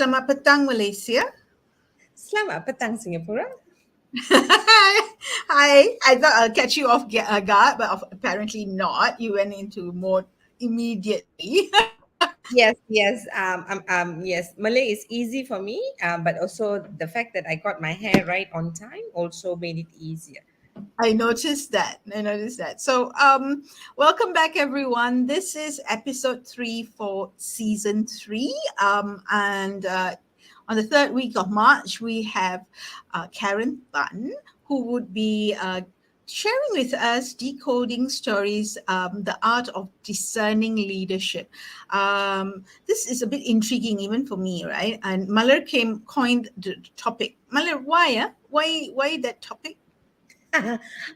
Selamat petang, Malaysia. Selamat petang, Singapura. Hi, I thought I'll catch you off guard, but apparently not. You went into mode immediately. Yes. Malay is easy for me, but also the fact that I got my hair right on time also made it easier. I noticed that. So, welcome back, everyone. This is episode 3 for season 3. And on the third week of March, we have Karen Tan, who would be sharing with us Decoding Stories, the art of discerning leadership. This is a bit intriguing even for me, right? And Malar coined the topic. Malar, why that topic?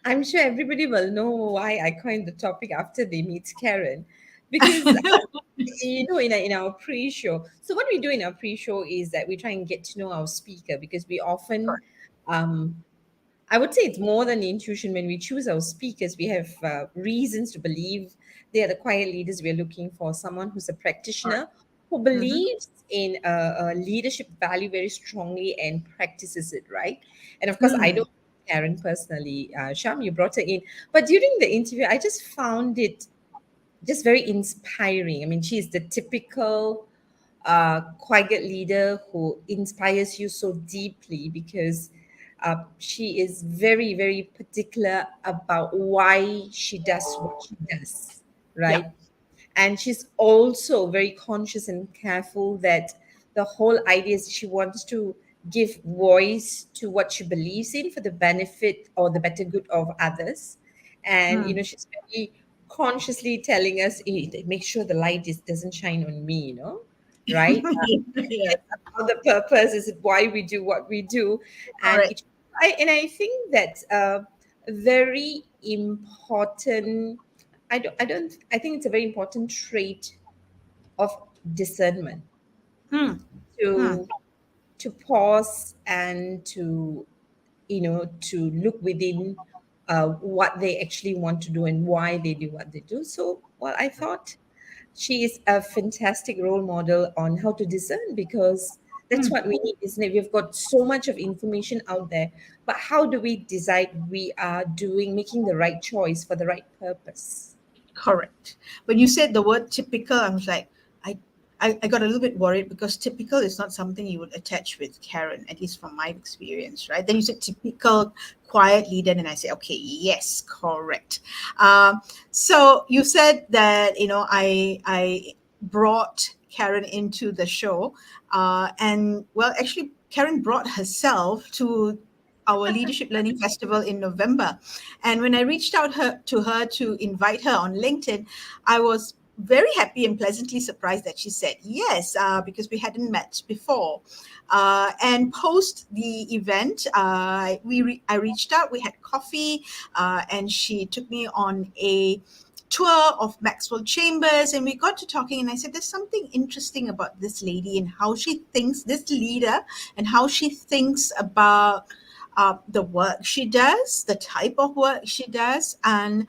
I'm sure everybody will know why I coined the topic after they meet Karen, because in our pre-show. So what we do in our pre-show is that we try and get to know our speaker, because we often, um, I would say it's more than intuition. When we choose our speakers, we have reasons to believe they are the quiet leaders we're looking for. Someone who's a practitioner who Mhm. believes in a leadership value very strongly and practices it, right? And of course, I Hmm. don't know Karen personally. Sham, you brought her in. But during the interview, I just found it just very inspiring. I mean, she is the typical quiet leader who inspires you so deeply, because she is very, very particular about why she does what she does, Yeah. right? And she's also very conscious and careful that the whole idea is she wants to give voice to what she believes in for the benefit or the better good of others. And Mm. she's very consciously telling us, make sure the light doesn't shine on me, right? Yeah, It's about the purpose, is it why we do what we do. And correct. I think that's a very important, I think it's a very important trait of discernment, Hmm. Hmm. to pause and to look within what they actually want to do and why they do what they do. So, well, I thought she is a fantastic role model on how to discern, because that's Hmm. what we need, isn't it? We've got so much of information out there, but how do we decide we are making the right choice for the right purpose? Correct. When you said the word typical, I was like, I, I got a little bit worried because typical is not something you would attach with Karen, at least from my experience, right? Then you said typical quiet leader, and I said, okay, yes, correct. So you said that I brought Karen into the show, and well, actually, Karen brought herself to our Leadership Learning Festival in November. And when I reached out to her to invite her on LinkedIn, I was very happy and pleasantly surprised that she said yes, because we hadn't met before. And post the event, I reached out, we had coffee, and she took me on a tour of Maxwell Chambers, and we got to talking, and I said there's something interesting about this lady and how she thinks, this leader, and how she thinks about the work she does, the type of work she does, and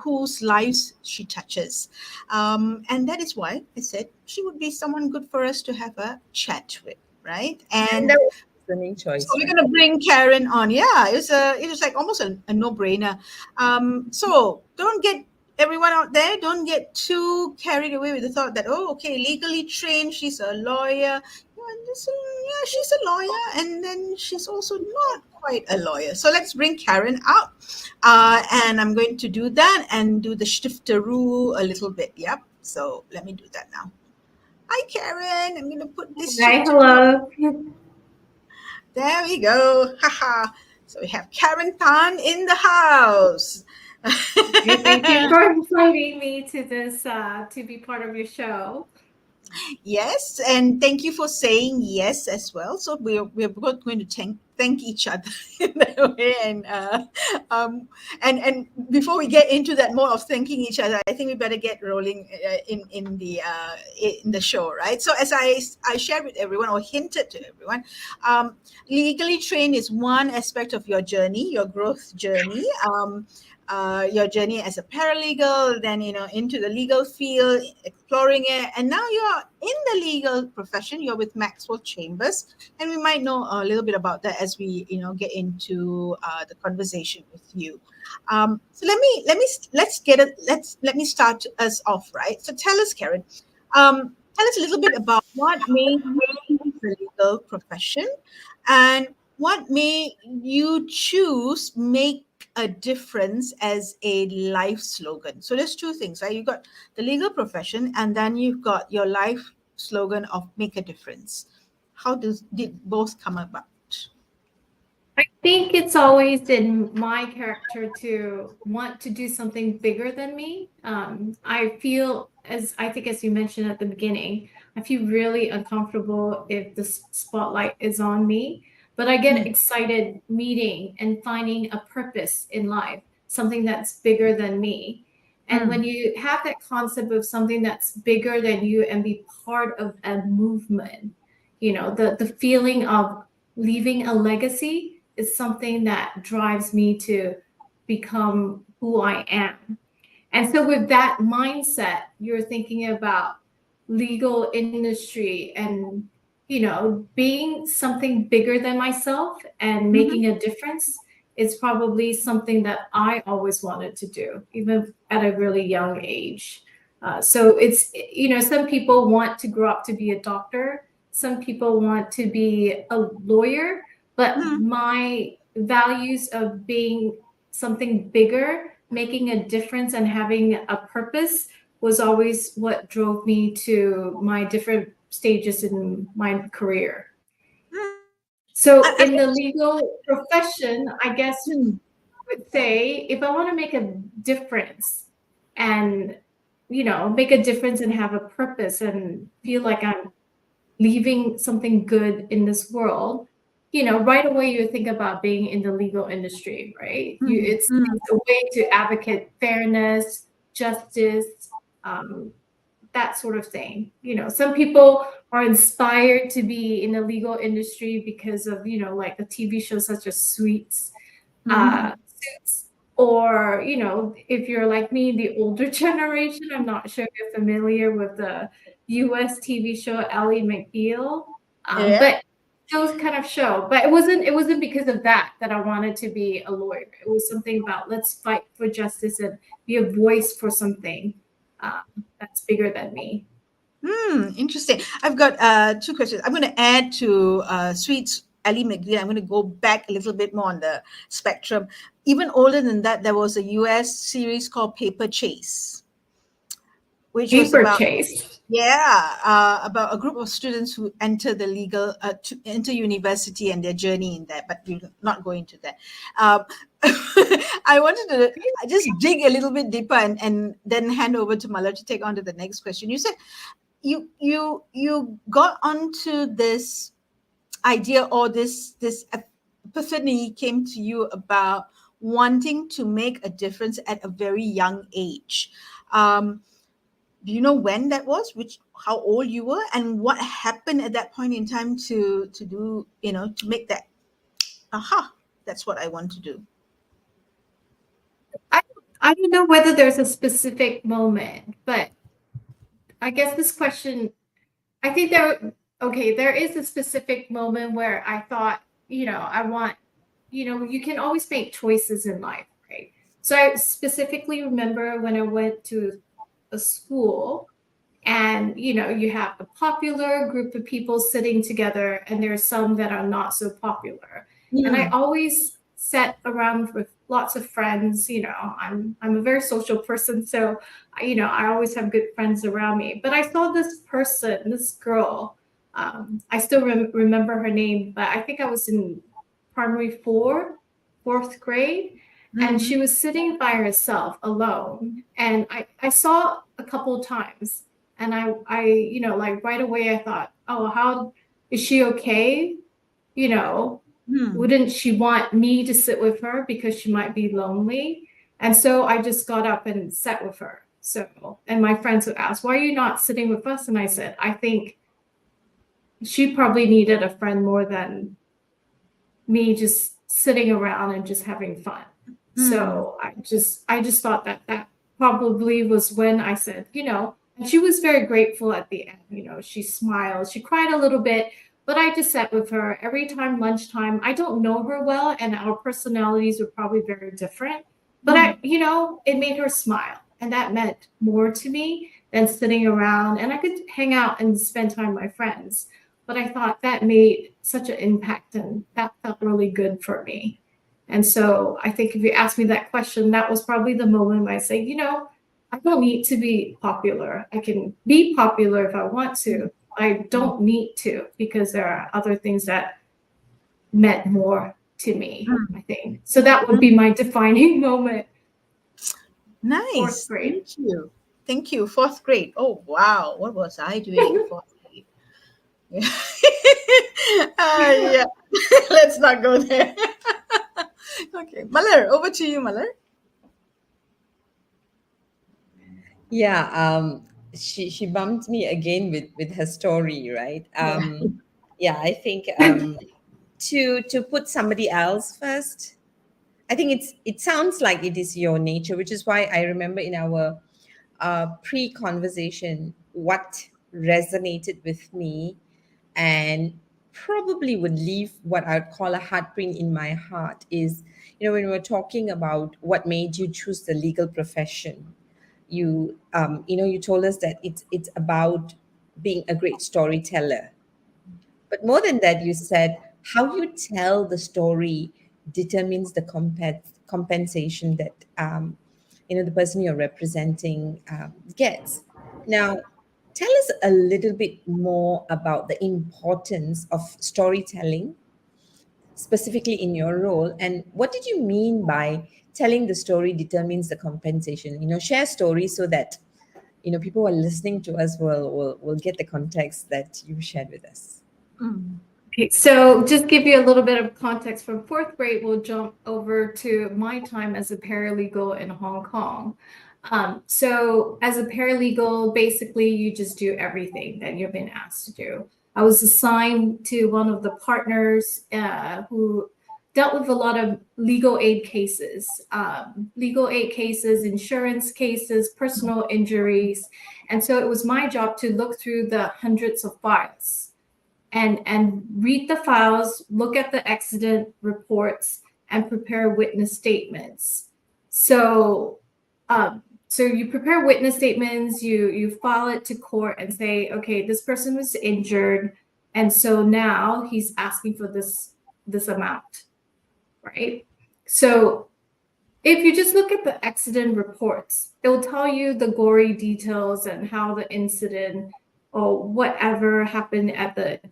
whose lives she touches. And that is why I said she would be someone good for us to have a chat with, right? And And that was the main so choice, we're right? gonna bring Karen on. Yeah, it was like almost a no-brainer. So don't get everyone out there, don't get too carried away with the thought that, oh, okay, legally trained, she's a lawyer. Yeah, she's a lawyer, and then she's also not quite a lawyer. So let's bring Karen out, and I'm going to do that and do the shifteroo a little bit. Yep. So let me do that now. Hi, Karen. I'm going to put this Hi, shifteroo. hello. There we go. Haha. So we have Karen Tan in the house. Okay, thank you for inviting me to this to be part of your show. Yes, and thank you for saying yes as well. So we're both going to thank each other in that way, um, and before we get into that mode of thanking each other, I think we better get rolling in the show, right? So as I shared with everyone or hinted to everyone, legally trained is one aspect of your journey, your growth journey. your journey as a paralegal, then into the legal field, exploring it, and now you're in the legal profession. You're with Maxwell Chambers, and we might know a little bit about that as we get into the conversation with you. So let me start us off, right? So tell us, Karen, tell us a little bit about what made you choose the legal profession, and what made you choose make a difference as a life slogan. So there's two things, right? You've got the legal profession, and then you've got your life slogan of make a difference. How did both come about? I think it's always in my character to want to do something bigger than me. I feel, as I think, as you mentioned at the beginning, I feel really uncomfortable if the spotlight is on me, but I get excited meeting and finding a purpose in life, something that's bigger than me. And when you have that concept of something that's bigger than you and be part of a movement, the feeling of leaving a legacy is something that drives me to become who I am. And so with that mindset, you're thinking about legal industry and being something bigger than myself and making a difference is probably something that I always wanted to do, even at a really young age. So it's, some people want to grow up to be a doctor. Some people want to be a lawyer, but my values of being something bigger, making a difference and having a purpose was always what drove me to my different stages in my career. So in the legal profession, I guess I would say if I want to make a difference and, make a difference and have a purpose and feel like I'm leaving something good in this world, right away you think about being in the legal industry, right? It's a way to advocate fairness, justice, that sort of thing. Some people are inspired to be in the legal industry because of, like a TV show such as Suits, or, if you're like me, the older generation, I'm not sure if you're familiar with the US TV show Ally McBeal, but those kind of show. But it wasn't because of that I wanted to be a lawyer. It was something about let's fight for justice and be a voice for something that's bigger than me. Interesting. I've got two questions. I'm going to add to Sweet's Ally McBeal. I'm going to go back a little bit more on the spectrum. Even older than that, there was a US series called Paper Chase, which was Paper about chase. about a group of students who enter the legal to enter university and their journey in that. But we're not going to that. I wanted to just dig a little bit deeper and then hand over to Mala to take on to the next question. You said you got onto this idea, or this epiphany came to you about wanting to make a difference at a very young age. Do you know when that was, how old you were, and what happened at that point in time to do, to make that that's what I want to do? I don't know whether there's a specific moment, but I guess this question, I think there is a specific moment where I thought, I want, you can always make choices in life, right? So I specifically remember when I went to a school and, you have a popular group of people sitting together and there's some that are not so popular. And I always sat around with lots of friends. I'm a very social person, so I always have good friends around me. But I saw this person, this girl. I still remember her name, but I think I was in primary fourth grade, and she was sitting by herself alone. And I saw a couple of times, and I like right away I thought, oh, how is she okay? Wouldn't she want me to sit with her because she might be lonely? And so I just got up and sat with her. So, and my friends would ask, why are you not sitting with us? And I said, I think she probably needed a friend more than me just sitting around and just having fun. So I just thought that that probably was when I said, and she was very grateful at the end. She smiled, she cried a little bit, but I just sat with her every time lunchtime. I don't know her well, and our personalities were probably very different, but it made her smile, and that meant more to me than sitting around. And I could hang out and spend time with my friends, but I thought that made such an impact, and that felt really good for me. And so I think if you ask me that question, that was probably the moment when I say, I don't need to be popular. I can be popular if I want to. I don't need to, because there are other things that meant more to me, I think. So that would be my defining moment. Nice. Fourth grade. Thank you. Thank you. Fourth grade. Oh, wow. What was I doing in fourth grade? Yeah. Let's not go there. Okay. Malar, over to you, Malar. Yeah, she bumped me again with her story, right? Yeah, I think to put somebody else first, I think it sounds like it is your nature, which is why I remember in our pre-conversation what resonated with me and probably would leave what I'd call a heartprint in my heart is, when we're talking about what made you choose the legal profession, you told us that it's about being a great storyteller, but more than that, you said how you tell the story determines the compensation that the person you're representing gets. Now, tell us a little bit more about the importance of storytelling, specifically in your role, and what did you mean by telling the story determines the compensation? Share stories so that people who are listening to us will get the context that you shared with us. Okay, so just give you a little bit of context. From fourth grade, we'll jump over to my time as a paralegal in Hong Kong. So as a paralegal, basically you just do everything that you've been asked to do. I was assigned to one of the partners who dealt with a lot of legal aid cases, insurance cases, personal injuries. And so it was my job to look through the hundreds of files and read the files, look at the accident reports, and prepare witness statements. So you prepare witness statements, you file it to court and say, okay, this person was injured, and so now he's asking for this amount, right? So if you just look at the accident reports, it will tell you the gory details and how the incident or whatever happened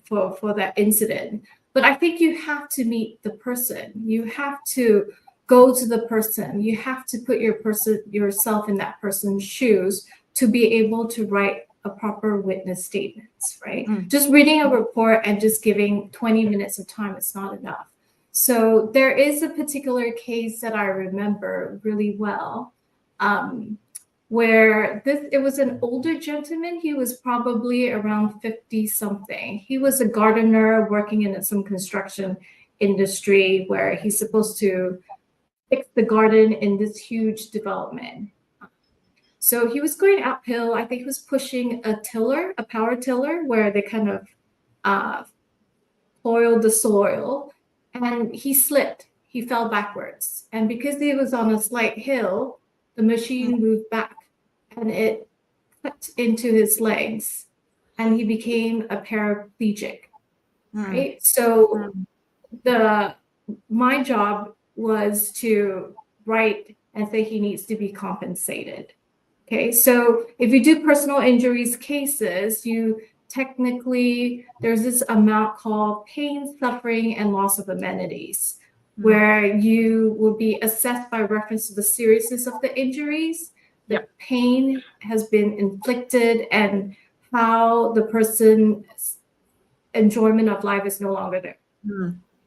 for that incident. But I think you have to meet the person. You have to go to the person. You have to put yourself in that person's shoes to be able to write a proper witness statements, right? Just reading a report and just giving 20 minutes of time is not enough. So there is a particular case that I remember really well, where it was an older gentleman. He was probably around 50 something. He was a gardener working in some construction industry where he's supposed to fix the garden in this huge development. So he was going uphill. I think he was pushing a power tiller, where they kind of toiled the soil, and he slipped. He fell backwards. And because he was on a slight hill, the machine moved back and it cut into his legs, and he became a paraplegic, right? So my job was to write and say he needs to be compensated. Okay, so if you do personal injuries cases, there's this amount called pain, suffering, and loss of amenities, where you will be assessed by reference to the seriousness of the injuries, the pain has been inflicted, and how the person's enjoyment of life is no longer there.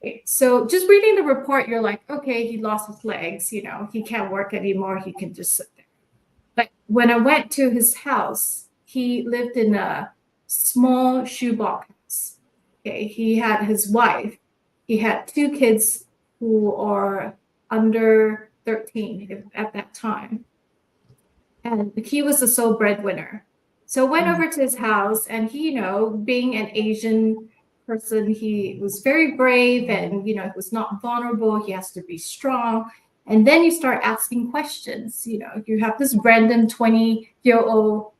Okay, so just reading the report, you're like, okay, he lost his legs, he can't work anymore, he can just sit there. But when I went to his house, he lived in a small shoebox house. Okay, he had his wife. He had 2 kids who are under 13 at that time. And he was the sole breadwinner. So went over to his house, and he, being an Asian person, he was very brave, and he was not vulnerable. He has to be strong. And then you start asking questions. You have this random 20-year-old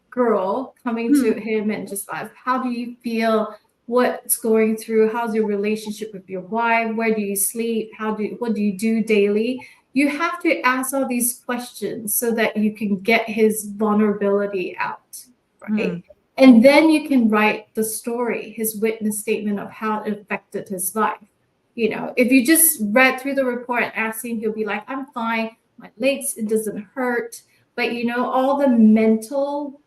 girl coming to him and just like, how do you feel? What's going through? How's your relationship with your wife? Where do you sleep? What do you do daily? You have to ask all these questions so that you can get his vulnerability out, right? And then you can write the story, his witness statement of how it affected his life. If you just read through the report and asked him, he'll be like, I'm fine, my legs, it doesn't hurt. But all the mental,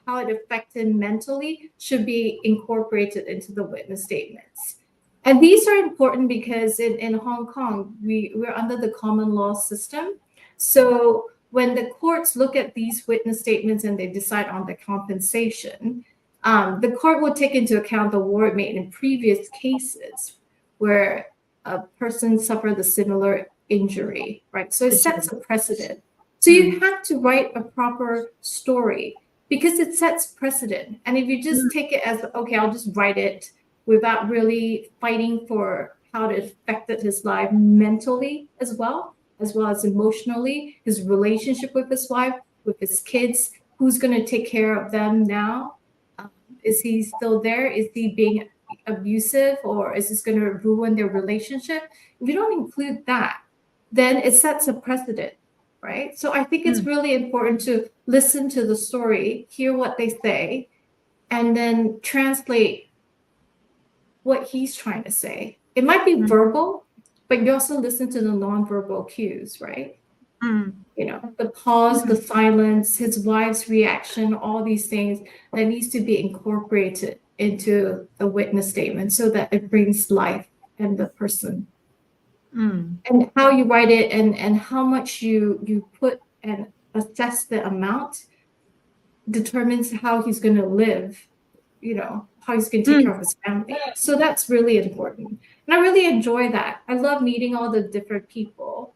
how it affected mentally should be incorporated into the witness statements. And these are important because in Hong Kong, we're under the common law system. So when the courts look at these witness statements and they decide on the compensation, the court will take into account the award made in previous cases where a person suffered a similar injury, right? So it sets a precedent. So you have to write a proper story because it sets precedent. And if you just take it as, okay, I'll just write it without really fighting for how it affected his life mentally as well as emotionally, his relationship with his wife, with his kids, who's going to take care of them now? Is he still there? Is he being abusive, or is this going to ruin their relationship? If you don't include that, then it sets a precedent, right? So I think it's really important to listen to the story, hear what they say, and then translate what he's trying to say. It might be verbal, but you also listen to the nonverbal cues, right? The pause, the silence, his wife's reaction, all these things that needs to be incorporated into the witness statement so that it brings life and the person. And how you write it and how much you put and assess the amount determines how he's going to live, how he's going to take care of his family. So that's really important. And I really enjoy that. I love meeting all the different people.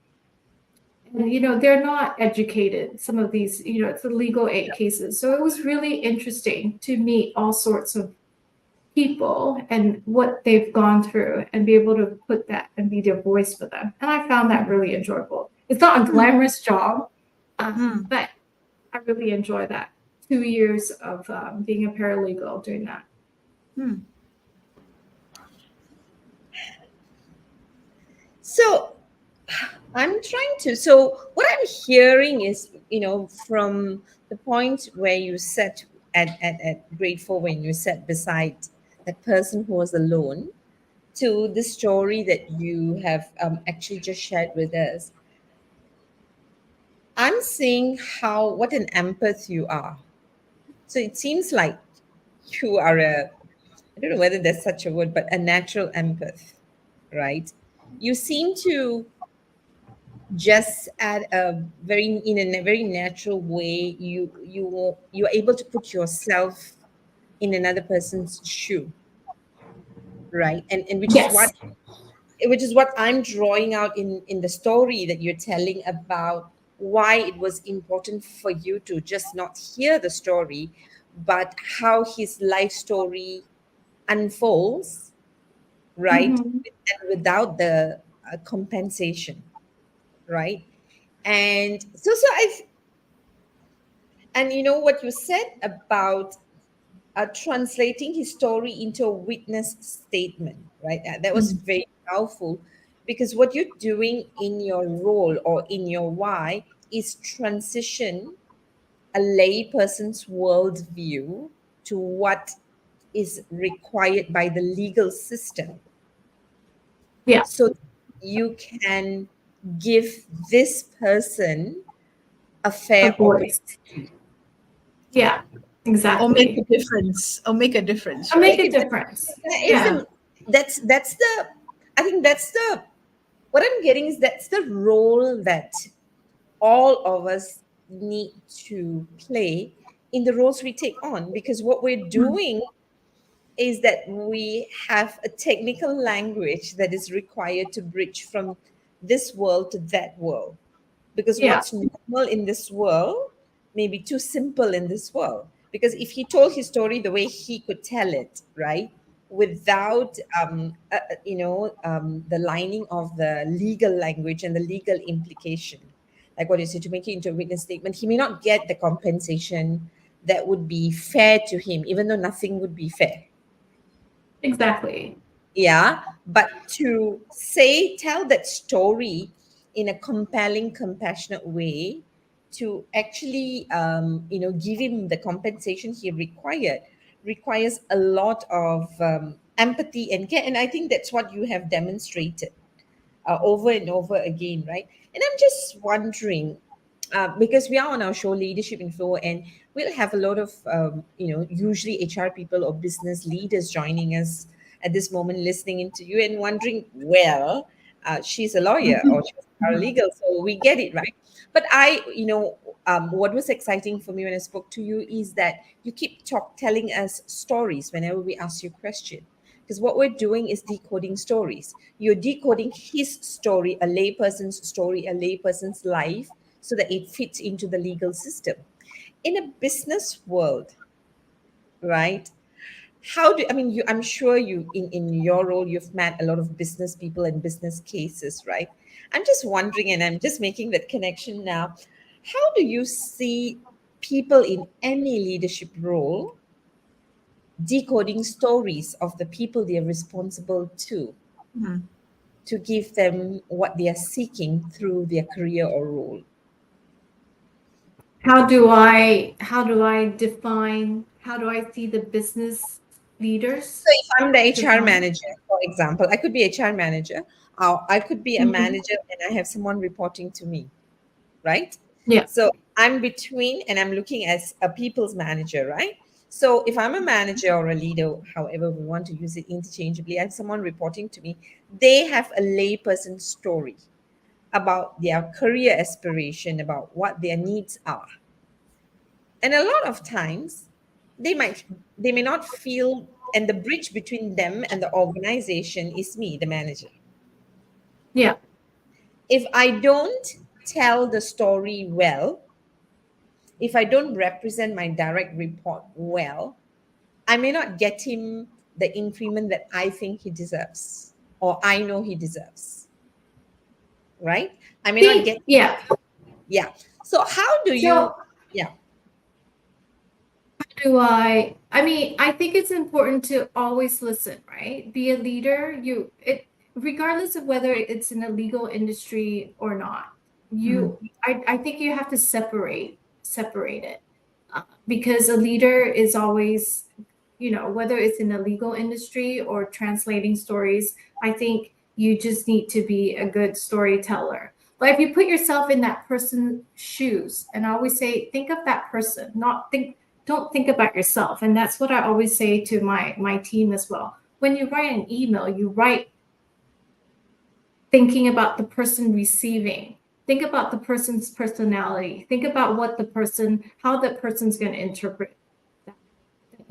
And, they're not educated, some of these, it's the legal aid cases. So it was really interesting to meet all sorts of people and what they've gone through and be able to put that and be their voice for them. And I found that really enjoyable. It's not a glamorous job, but I really enjoy that. 2 years of being a paralegal doing that. So so what I'm hearing is, from the point where you sat at grade 4, when you sat beside that person who was alone, to the story that you have actually just shared with us, I'm seeing what an empath you are. So it seems like you are I don't know whether there's such a word, but a natural empath, right? You seem to just in a very natural way, you're able to put yourself in another person's shoe, right? And which is Yes. what I'm drawing out in the story that you're telling about why it was important for you to just not hear the story, but how his life story unfolds, right? And without the compensation, right? And and what you said about translating his story into a witness statement, right? That was very powerful, because what you're doing in your role or in your why is transition a lay person's worldview to what is required by the legal system, Yeah. so you can give this person a A fair voice. opportunity. Yeah. Or make Exactly. a difference. Or make a difference, Or make right? a difference. That is Yeah. that's the I think that's the what I'm getting is that's the role that all of us need to play in the roles we take on, because what we're doing is that we have a technical language that is required to bridge from this world to that world, because Yeah, what's normal in this world may be too simple in this world. Because if he told his story the way he could tell it, right, without the lining of the legal language and the legal implication, like what you said, to make it into a witness statement, he may not get the compensation that would be fair to him, even though nothing would be fair. exactly. Yeah, but to say, tell that story in a compelling, compassionate way, to actually give him the compensation he required, requires a lot of empathy and care. And I think that's what you have demonstrated over and over again, right? And I'm just wondering, because we are on our show Leadership Info, and we'll have a lot of usually HR people or business leaders joining us at this moment, listening into you and wondering, well, she's a lawyer or Mhm. she's a paralegal, so we get it, right? But what was exciting for me when I spoke to you is that you keep telling us stories whenever we ask you a question, because what we're doing is decoding stories. You're decoding his story, a layperson's story, a layperson's life, so that it fits into the legal system. In a business world, right? How do I mean you? I'm sure you in your role you've met a lot of business people and business cases, right? I'm just wondering, and I'm just making that connection now. How do you see people in any leadership role decoding stories of the people they are responsible Mhm. to give them what they are seeking through their career or role? How do I see the business leaders So if I'm the HR define? manager, for example, I could be HR manager, or I could be a Mhm. manager and I have someone reporting to me, right? Yeah. So I'm between and I'm looking as a people's manager, right? So if I'm a manager or a leader, however we want to use it interchangeably, I have someone reporting to me. They have a layperson story about their career aspiration, about what their needs are. And a lot of times they might they may not feel, and the bridge between them and the organization is me, the manager. Yeah. If I don't tell the story well, if I don't represent my direct report well, I may not get him the increment that I think he deserves or I know he deserves, right? I may not get, Yeah. yeah. So how do you, So yeah. I mean, I think it's important to always listen, right? Be a leader. Regardless of whether it's in the legal industry or not, Mhm. I think you have to separate it. Because a leader is always, whether it's in the legal industry or translating stories, I think you just need to be a good storyteller. But if you put yourself in that person's shoes, and I always say, think of that person, not think, don't think about yourself. And that's what I always say to my team as well. When you write an email, you write thinking about the person receiving. Think about the person's personality. Think about how that person's going to interpret that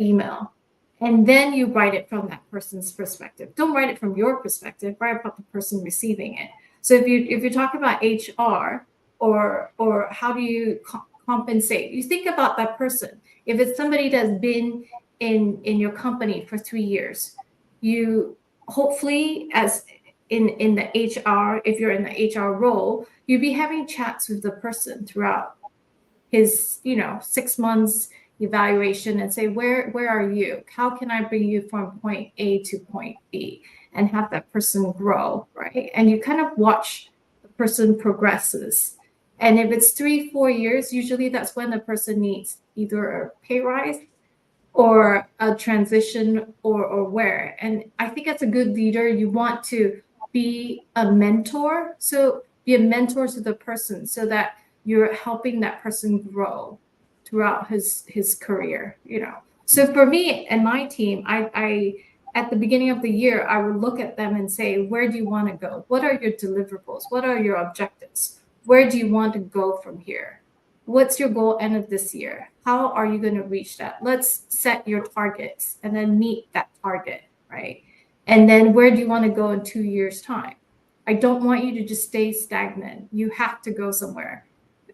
email. And then you write it from that person's perspective. Don't write it from your perspective, write about the person receiving it. So if you're talking about HR or how do you compensate, you think about that person. If it's somebody that's been in your company for 3 years, you hopefully as in the HR, if you're in the HR role, you'd be having chats with the person throughout his 6 months evaluation and say, where are you, how can I bring you from point A to point B, and have that person grow, right? And you kind of watch the person progresses. And if it's 3-4 years, usually that's when the person needs either a pay rise or a transition or where. And I think as a good leader, you want to be a mentor. So be a mentor to the person so that you're helping that person grow throughout his career. So for me and my team, I at the beginning of the year, I would look at them and say, where do you want to go? What are your deliverables? What are your objectives? Where do you want to go from here? What's your goal end of this year? How are you going to reach that? Let's set your targets and then meet that target, right? And then where do you want to go in 2 years' time? I don't want you to just stay stagnant. You have to go somewhere.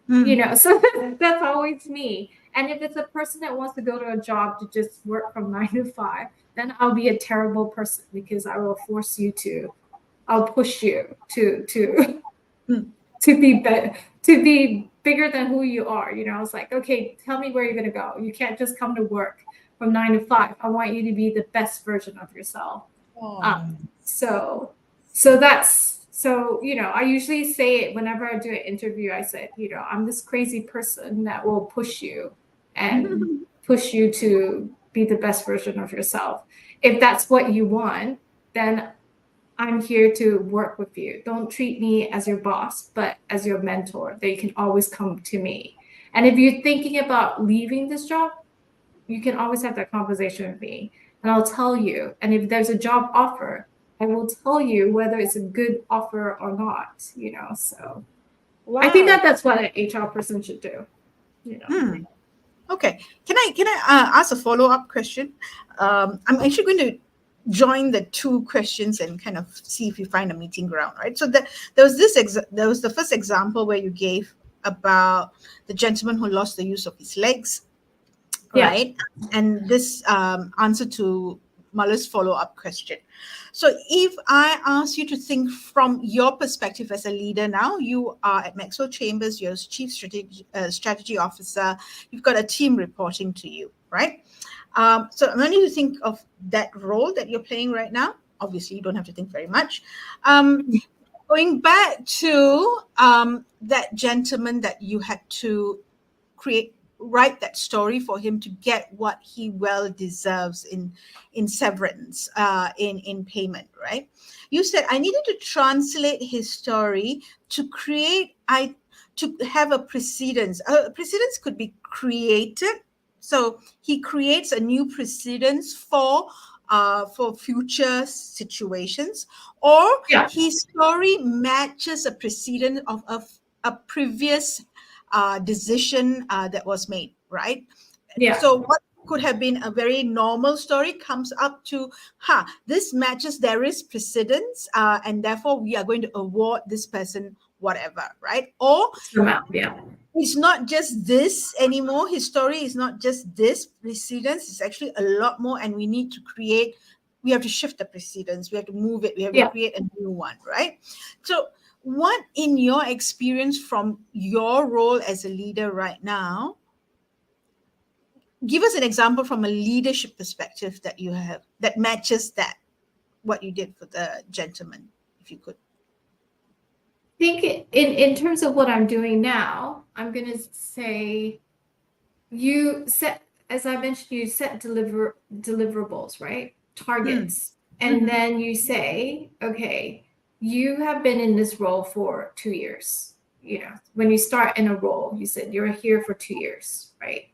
Mm. So that's always me. And if it's a person that wants to go to a job to just work from 9 to 5, then I'll be a terrible person because I will force you to, I'll push you to Mm. to be bigger than who you are. It's like, okay, tell me where you're gonna go. You can't just come to work from 9 to 5. I want you to be the best version of yourself. Oh. So that's I usually say it whenever I do an interview. I said, I'm this crazy person that will push you and push you to be the best version of yourself. If that's what you want, then I'm here to work with you. Don't treat me as your boss, but as your mentor, that you can always come to me. And if you're thinking about leaving this job, you can always have that conversation with me, and I'll tell you. And if there's a job offer, I will tell you whether it's a good offer or not. So I think Wow. that's what an HR person should do. Hmm. Okay. Can I ask a follow-up question? I'm actually going to join the two questions and kind of see if you find a meeting ground, right? So there was the first example where you gave about the gentleman who lost the use of his legs, Yeah. right? And this answer to Mala's follow-up question. So if I ask you to think from your perspective as a leader now, you are at Maxwell Chambers, you're Chief Strategy Officer, you've got a team reporting to you, right? So I want you to think of that role that you're playing right now. Obviously, you don't have to think very much. Going back to that gentleman that you had to write that story for him to get what he well deserves in severance, in payment, right? You said I needed to translate his story to to have a precedence. Precedence could be created, so he creates a new precedence for future situations, or Yeah. his story matches a precedent of a previous decision that was made, right? Yeah. So what could have been a very normal story comes up to, this matches, there is precedence, and therefore we are going to award this person whatever, right? Or Yeah. it's not just this anymore. His story is not just this precedence, it's actually a lot more, and we have to shift the precedence, we have to move it, we have to Yeah. create a new one, right? So what, in your experience from your role as a leader right now, give us an example from a leadership perspective that you have that matches that, what you did for the gentleman, if you could. I think in terms of what I'm doing now, I'm going to say you set, as I mentioned, you set deliverables, right? Targets. And then you say, okay, you have been in this role for 2 years. When you start in a role, you said you're here for 2 years, right?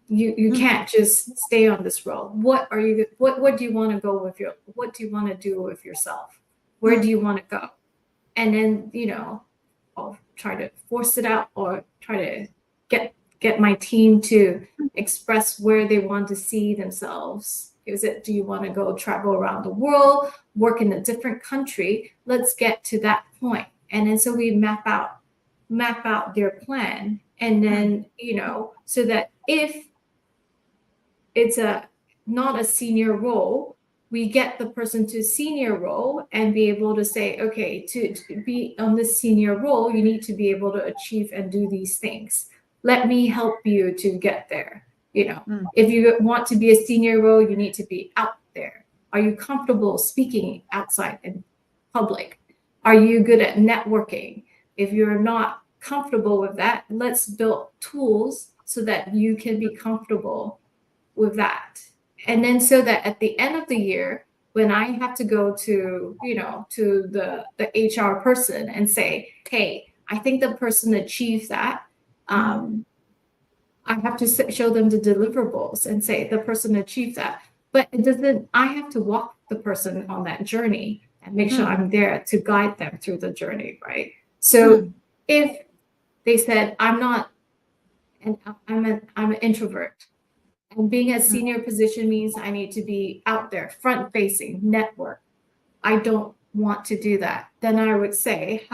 You can't just stay on this role. What do you want to go with what do you want to do with yourself? Where do you want to go? And then, I'll try to force it out, or try to get my team to express where they want to see themselves. Do you want to go travel around the world, work in a different country? Let's get to that point. And then so we map out their plan. And then, so that if it's not a senior role, we get the person to senior role and be able to say, okay, to be on this senior role, you need to be able to achieve and do these things. Let me help you to get there. If you want to be a senior role, you need to be out there. Are you comfortable speaking outside in public? Are you good at networking? If you're not comfortable with that, let's build tools so that you can be comfortable with that. And then so that at the end of the year, when I have to go to the HR person and say, hey, I think the person achieved that, I have to show them the deliverables and say the person achieved that. But it doesn't, I have to walk the person on that journey and make sure I'm there to guide them through the journey, right? So if they said, I'm an introvert, and being a senior position means I need to be out there, front facing, network. I don't want to do that, then I would say,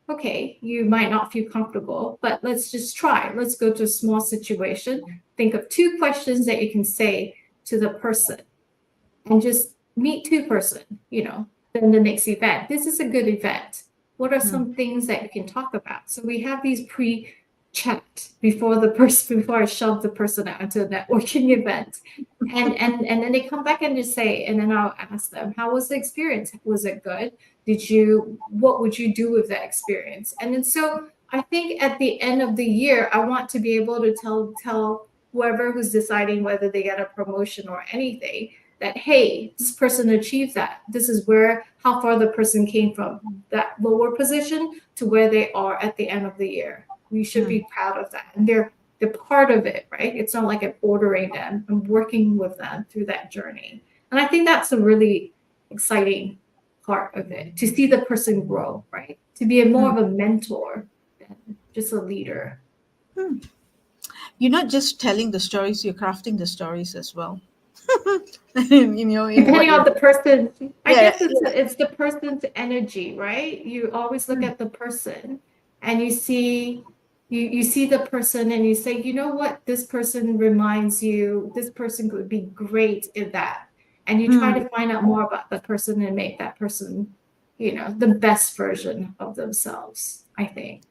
okay, you might not feel comfortable, but let's just try. Let's go to a small situation. Think of 2 questions that you can say to the person and just meet 2 person, then the next event. This is a good event. What are some things that you can talk about? So we have these pre-chat before I shove the person out into a networking event. And then they come back and just say, and then I'll ask them, how was the experience? Was it good? What would you do with that experience? And then so I think at the end of the year, I want to be able to tell whoever who's deciding whether they get a promotion or anything, that, hey, this person achieved that. This is how far the person came from that lower position to where they are at the end of the year. We should be proud of that. And they're part of it, right? It's not like I'm ordering them. I'm working with them through that journey. And I think that's a really exciting part of it, to see the person grow, right? To be more of a mentor than just a leader. You're not just telling the stories, you're crafting the stories as well. Depending on the person, I Yeah, guess it's the person's energy, right? You always look at the person and you see the person and you say, you know what, this person reminds you, this person could be great in that. And you try to find out more about the person and make that person, the best version of themselves, I think.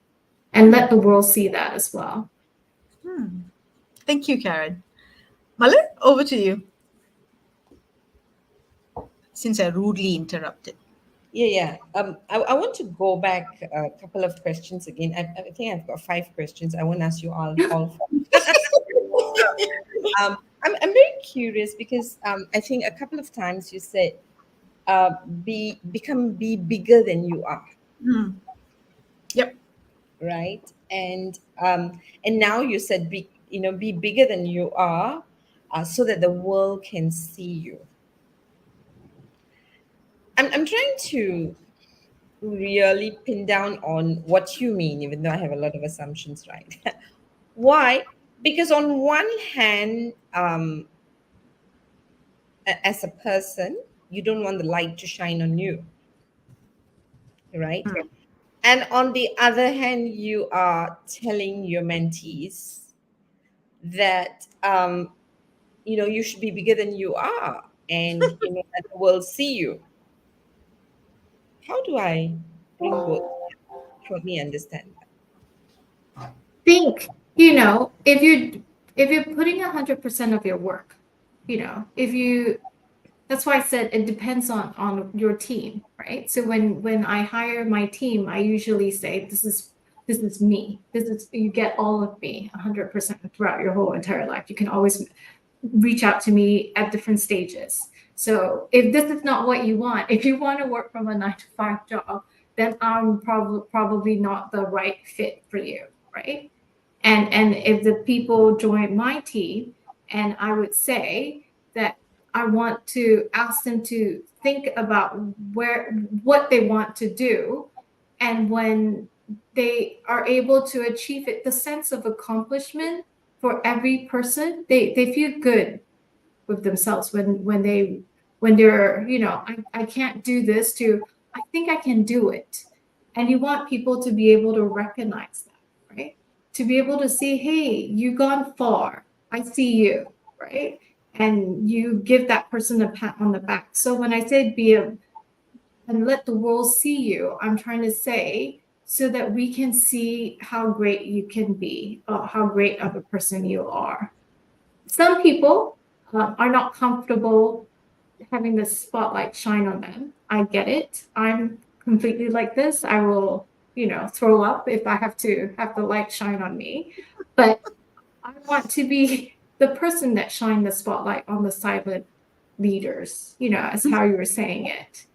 And let the world see that as well. Thank you, Karen. Malin, over to you. Since I rudely interrupted. Yeah. I want to go back a couple of questions again. I think I've got 5 questions. I won't ask you all 5. I'm very curious because I think a couple of times you said, be bigger than you are. Yep. Right. And now you said be bigger than you are, so that the world can see you. I'm trying to really pin down on what you mean, even though I have a lot of assumptions, right? Why? Because on one hand, as a person, you don't want the light to shine on you, right? And on the other hand, you are telling your mentees that you should be bigger than you are, and that the world see you. How do I bring both? Help me understand that. Think, if you're putting 100% of your work, that's why I said it depends on your team, right? So when I hire my team, I usually say, this is me. You get all of me 100% throughout your whole entire life. You can always reach out to me at different stages. So if this is not what you want, if you want to work from a 9-to-5 job, then I'm probably not the right fit for you, right? And if the people join my team, and I would say that I want to ask them to think about what they want to do, and when they are able to achieve it, the sense of accomplishment for every person, they feel good with themselves when they're, I can't do this, to I think I can do it. And you want people to be able to recognize that, right? To be able to see, hey, you've gone far, I see you, right? And you give that person a pat on the back. So when I say and let the world see you, I'm trying to say, so that we can see how great you can be, or how great of a person you are. Some people are not comfortable having the spotlight shine on them. I get it. I'm completely like this. I will, throw up if I have the light shine on me. But I want to be the person that shine the spotlight on the silent leaders, as how you were saying it.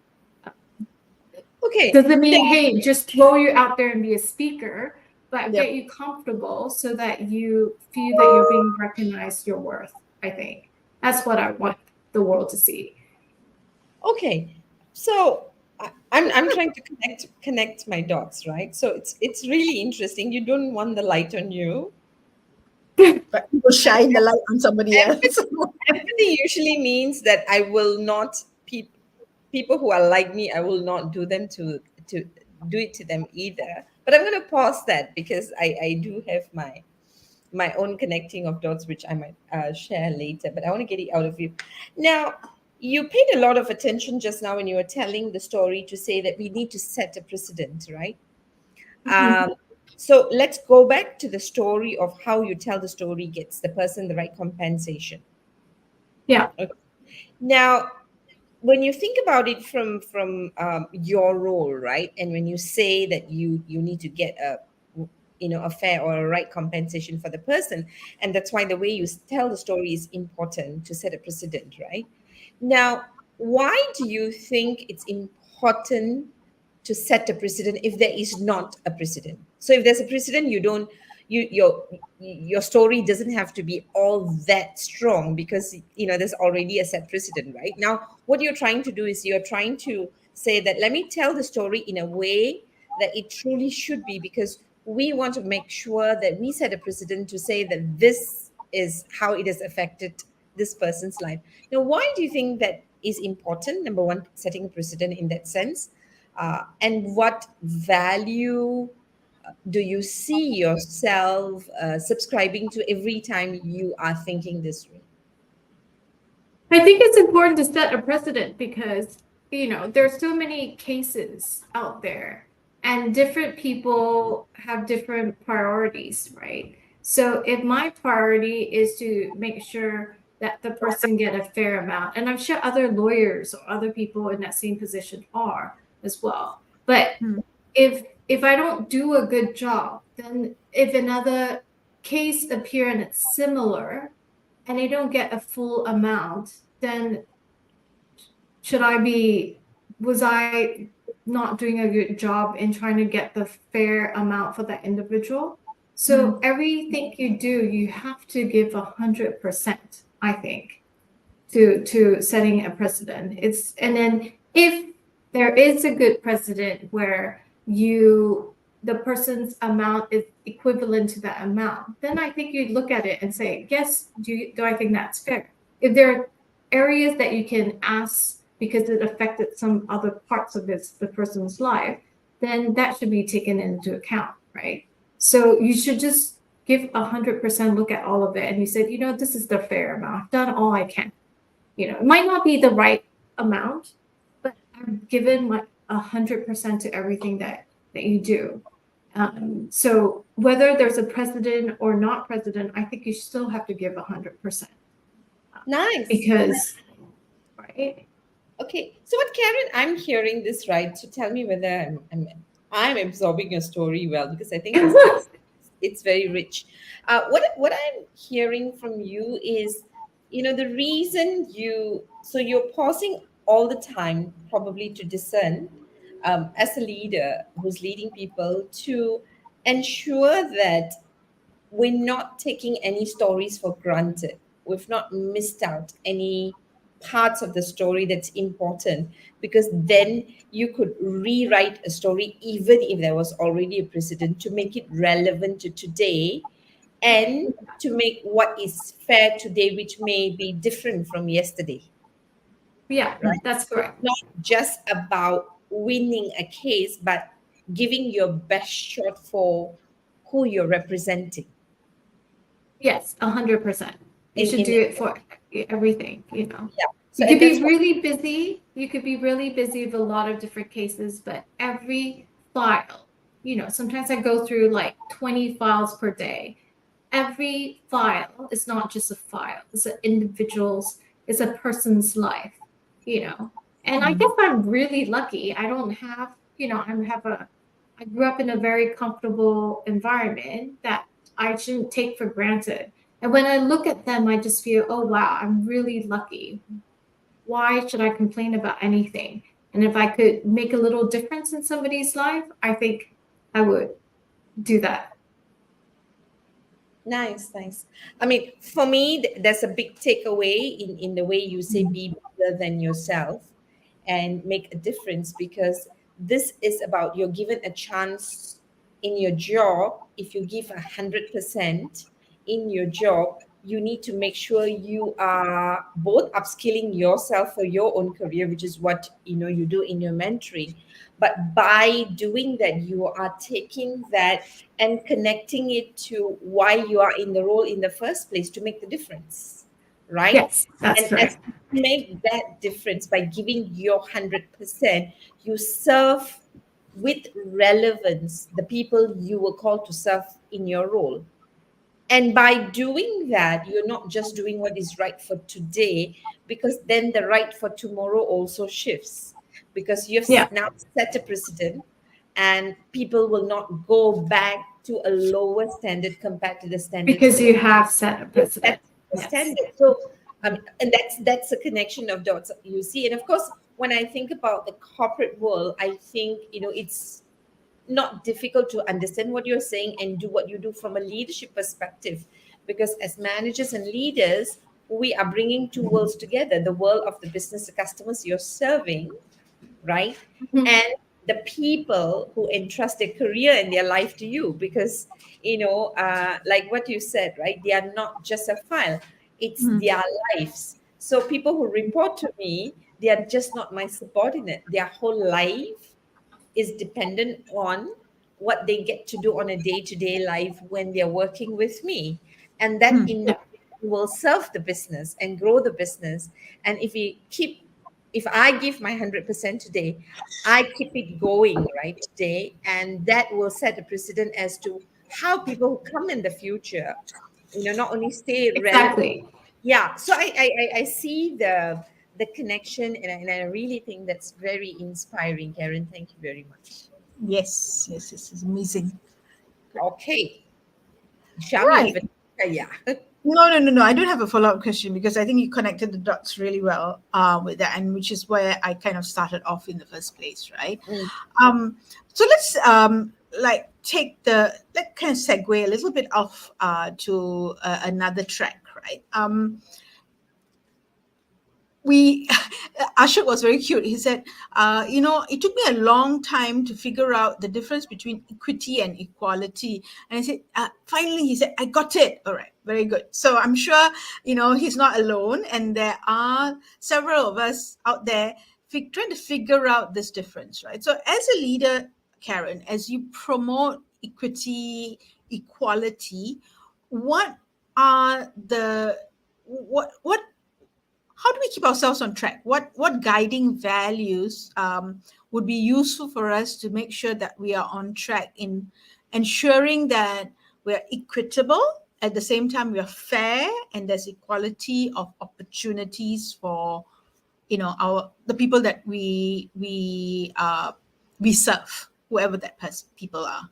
Okay. Doesn't mean, hey, just throw you out there and be a speaker, but Yep. get you comfortable so that you feel that you're being recognized, your worth, I think. That's what I want the world to see. Okay. So I'm trying to connect my dots, right? So it's really interesting. You don't want the light on you. But people shine the light on somebody else. Empathy usually means that I will not people who are like me, I will not to do it to them either. But I'm going to pause that because I do have my own connecting of dots, which I might share later. But I want to get it out of you now. You paid a lot of attention just now when you were telling the story to say that we need to set a precedent, right? Mhm. Um, so let's go back to the story of how you tell the story gets the person the right compensation. Yeah. Okay. Now, when you think about it from your role, right, and when you say that you need to get a a fair or a right compensation for the person, and that's why the way you tell the story is important to set a precedent, right? Now, why do you think it's important to set a precedent if there is not a precedent? So if there's a precedent, you don't you your story doesn't have to be all that strong because there's already a set precedent, right? Now what you're trying to do is you're trying to say that let me tell the story in a way that it truly should be, because we want to make sure that we set a precedent to say that this is how it has affected this person's life. Now, why do you think that is important? Number one, setting a precedent in that sense. And what value do you see yourself subscribing to every time you are thinking this way? I think it's important to set a precedent because, there's so many cases out there and different people have different priorities, right? So if my priority is to make sure that the person get a fair amount, and I'm sure other lawyers or other people in that same position are as well. But Mm. if I don't do a good job, then if another case appear and it's similar and they don't get a full amount, then should I be was I not doing a good job in trying to get the fair amount for that individual? So Mm. everything you do, you have to give 100%, I think, to setting a precedent. It's and then if there is a good precedent where the person's amount is equivalent to that amount, then I think you'd look at it and say, yes, do I think that's fair? If there are areas that you can ask because it affected some other parts of the person's life, then that should be taken into account, right? So you should just give 100% look at all of it, and you said, this is the fair amount. I've done all I can. It might not be the right amount, but I've given like 100% to everything that you do. So whether there's a precedent or not precedent, I think you still have to give 100% Nice. because, right? Okay, so what, Karen? I'm hearing this right. So tell me whether I'm absorbing your story well, because I think it's very rich. What I'm hearing from you is, the reason you're pausing all the time, probably to discern, as a leader who's leading people, to ensure that we're not taking any stories for granted. We've not missed out any parts of the story that's important, because then you could rewrite a story even if there was already a precedent, to make it relevant to today, and to make what is fair today, which may be different from yesterday, Yeah, right? that's So it's correct. not just about winning a case, but giving your best shot for who you're representing Yes, 100%. You should in do it for everything. yeah. So, You could and that's be what. really busy. You could be really busy with a lot of different cases, but every file, sometimes I go through like 20 files per day. Every file is not just a file, it's an individual's, it's a person's life, you know. And I guess I'm really lucky. I don't have, I grew up in a very comfortable environment that I shouldn't take for granted. And when I look at them, I just feel, oh wow, I'm really lucky. Why should I complain about anything? And if I could make a little difference in somebody's life, I think I would do that. Nice, nice. I mean, for me, there's a big takeaway in the way you say be better than yourself and make a difference, because this is about you're given a chance in your job. If you give 100% in your job, you need to make sure you are both upskilling yourself for your own career, which is what you do in your mentoring. But by doing that, you are taking that and connecting it to why you are in the role in the first place, to make the difference, right? Yes, that's And as correct. you make that difference by giving your 100%, you serve with relevance the people you were called to serve in your role. And by doing that, you're not just doing what is right for today, because then the right for tomorrow also shifts, because you've Yeah, now set a precedent, and people will not go back to a lower standard compared to the standards because they you have set a you set precedent. a Yes. standard. So, and that's a connection of dots you see. And of course, when I think about the corporate world, I think it's not difficult to understand what you're saying and do what you do from a leadership perspective, because as managers and leaders, we are bringing two worlds together: the world of the business, the customers you're serving, right? Mhm. And the people who entrust their career and their life to you, because like what you said, right, they are not just a file, it's Mm. their lives. So people who report to me, they are just not my subordinate. Their whole life is dependent on what they get to do on a day-to-day life when they're working with me. And that Mm. in Yeah, will serve the business and grow the business. And if I give my 100% today, I keep it going right today, and that will set a precedent as to how people who come in the future, not only stay relevant. exactly. Yeah, so I see the connection, and I really think that's very inspiring, Karen. Thank you very much. Yes, yes, yes, it's amazing. Okay, Shami, Right. if it, yeah. No, no, no, no. I don't have a follow-up question because I think you connected the dots really well with that, and which is where I kind of started off in the first place, right? Mm, So let's like let kind of segue a little bit off to another track, right? We Ashok was very cute. He said, it took me a long time to figure out the difference between equity and equality. And I said, finally, he said, I got it. All right, very good. So I'm sure, he's not alone. And there are several of us out there trying to figure out this difference, right? So as a leader, Karen, as you promote equity, equality, what are the what how do we keep ourselves on track? What guiding values would be useful for us to make sure that we are on track in ensuring that we're equitable, at the same time we are fair, and there's equality of opportunities for our the people that we serve, whoever that people are.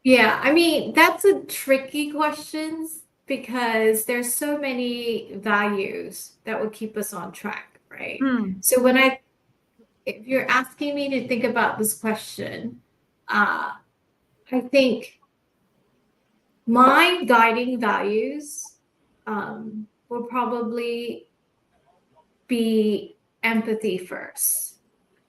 Yeah, I mean, that's a tricky question because there's so many values that will keep us on track, right? Mm, So if you're asking me to think about this question, I think my guiding values will probably be empathy first,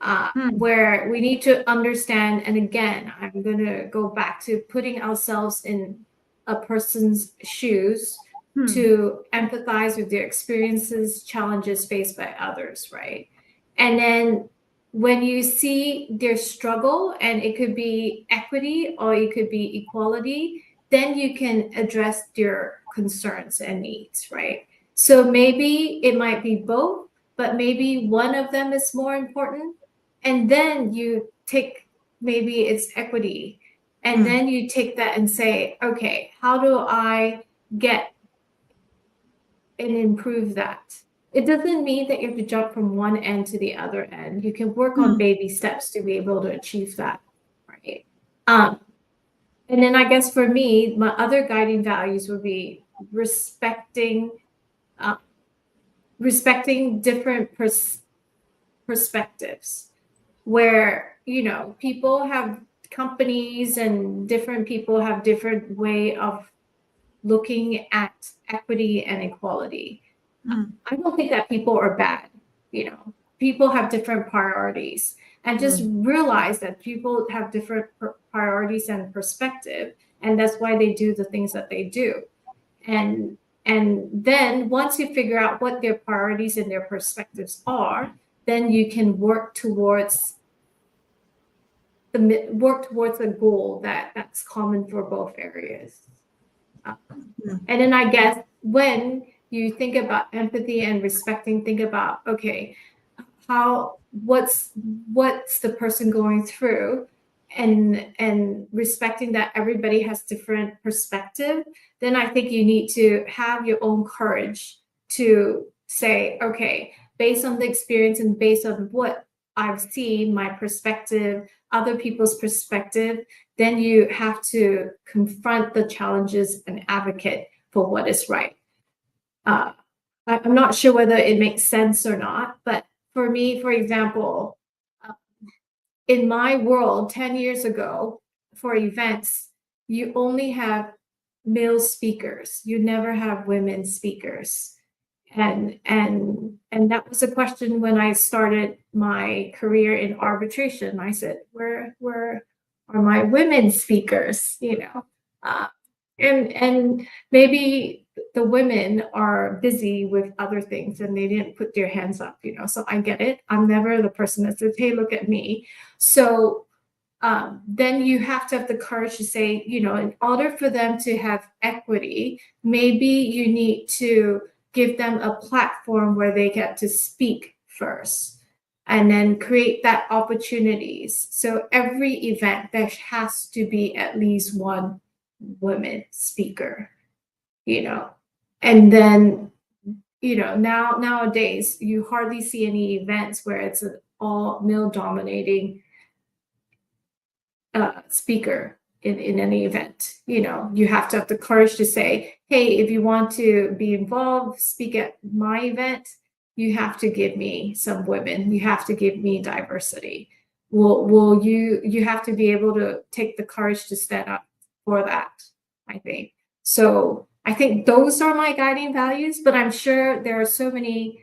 mm, where we need to understand. And again, I'm going to go back to putting ourselves in a person's shoes mm, to empathize with their experiences, challenges faced by others, right? And then when you see their struggle, and it could be equity or it could be equality, then you can address their concerns and needs, right? So maybe it might be both, but maybe one of them is more important. And then you take, maybe it's equity. And mm, then you take that and say, okay, how do I get and improve that? It doesn't mean that you have to jump from one end to the other end. You can work on mm, baby steps to be able to achieve that, right? Um, and then I guess for me, my other guiding values would be uh, respecting different perspectives, where people have companies and different people have different way of looking at equity and equality. mm, I don't think that people are bad. People have different priorities, and just mm, realize that people have different priorities and perspective, and that's why they do the things that they do. and then once you figure out what their priorities and their perspectives are, then you can work towards a goal that's common for both areas. And then I guess when you think about empathy and respecting, think about, okay, what's the person going through, and respecting that everybody has different perspective. Then I think you need to have your own courage to say, okay, based on the experience and based on what I've seen, my perspective, other people's perspective, then you have to confront the challenges and advocate for what is right. I'm not sure whether it makes sense or not, but for me, for example, in my world 10 years ago, for events, you only have male speakers. You never have women speakers. And that was a question when I started my career in arbitration. I said, where are my women speakers? And maybe the women are busy with other things and they didn't put their hands up, so I get it. I'm never the person that says, hey, look at me. So then you have to have the courage to say, in order for them to have equity, maybe you need to give them a platform where they get to speak first, and then create that opportunities. So every event, there has to be at least one women speaker, and then, nowadays you hardly see any events where it's an all male dominating speaker in any event. You have to have the courage to say, hey, if you want to be involved, speak at my event, you have to give me some women, you have to give me diversity. You have to be able to take the courage to stand up for that, I think. So I think those are my guiding values, but I'm sure there are so many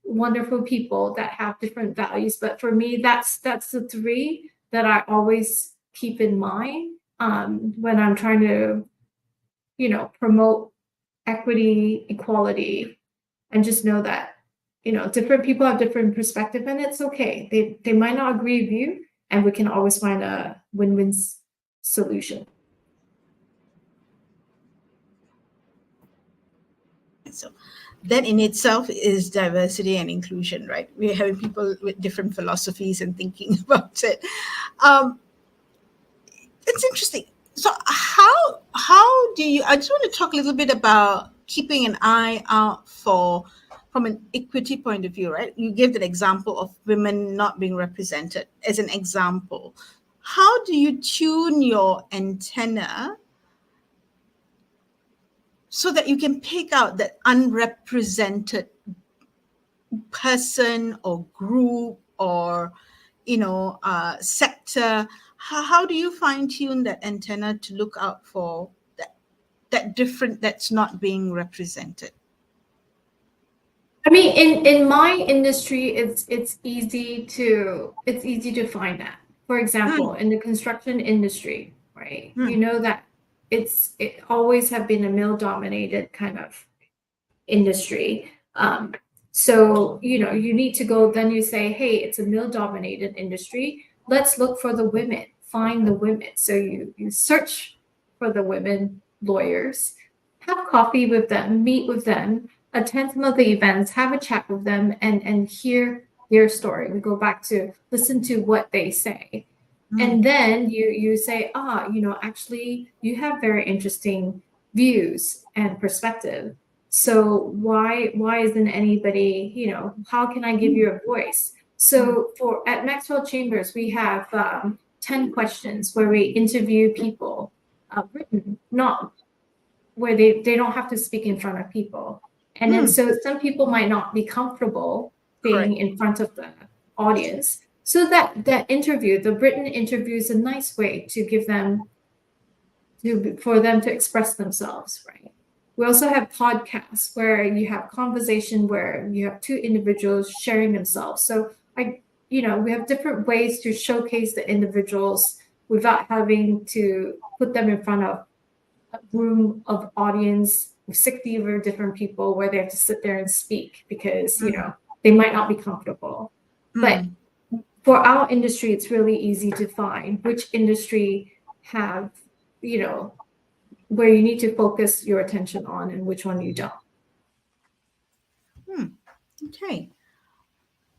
wonderful people that have different values. But for me, that's the three that I always keep in mind when I'm trying to, promote equity, equality, and just know that, different people have different perspective, and it's okay. They might not agree with you, and we can always find a win-win solution. So that in itself is diversity and inclusion, right? We're having people with different philosophies and thinking about it. It's interesting. So how do you, I just want to talk a little bit about keeping an eye out from an equity point of view, right? You gave that example of women not being represented as an example. How do you tune your antenna so that you can pick out that unrepresented person or group or sector? How do you fine tune that antenna to look out for that different, that's not being represented? I mean, in my industry, it's easy to find that. For example, in the construction industry, right? You know that it always have been a male-dominated kind of industry. So you need to go. Then you say, hey, it's a male-dominated industry. Let's look for the women. Find the women. So you search for the women lawyers, have coffee with them, meet with them, attend some of the events, have a chat with them, and hear their story. We go back to listen to what they say. And then you say, actually, you have very interesting views and perspective. So why isn't anybody, how can I give you a voice? So at Maxwell Chambers, we have 10 questions where we interview people, written, not where they don't have to speak in front of people. And then so some people might not be comfortable being in front of the audience. So that interview, the written interview, is a nice way to give them, for them to express themselves, right? We also have podcasts where you have conversation where you have two individuals sharing themselves. So we have different ways to showcase the individuals without having to put them in front of a room of audience 60 or different people where they have to sit there and speak because, they might not be comfortable. But for our industry, it's really easy to find which industry have, where you need to focus your attention on and which one you don't. Okay.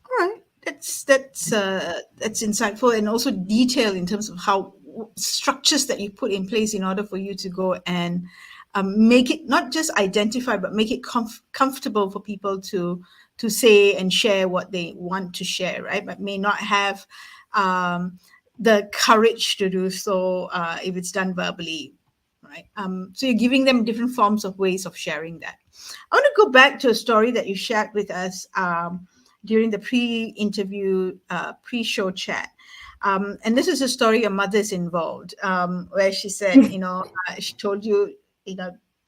All right. That's insightful and also detailed in terms of how structures that you put in place in order for you to go and make it not just identify, but make it comfortable for people to say and share what they want to share, right? But may not have the courage to do so if it's done verbally, right? So you're giving them different forms of ways of sharing that. I want to go back to a story that you shared with us during the pre-interview, pre-show chat. And this is a story your mother's involved, where she said, she told you,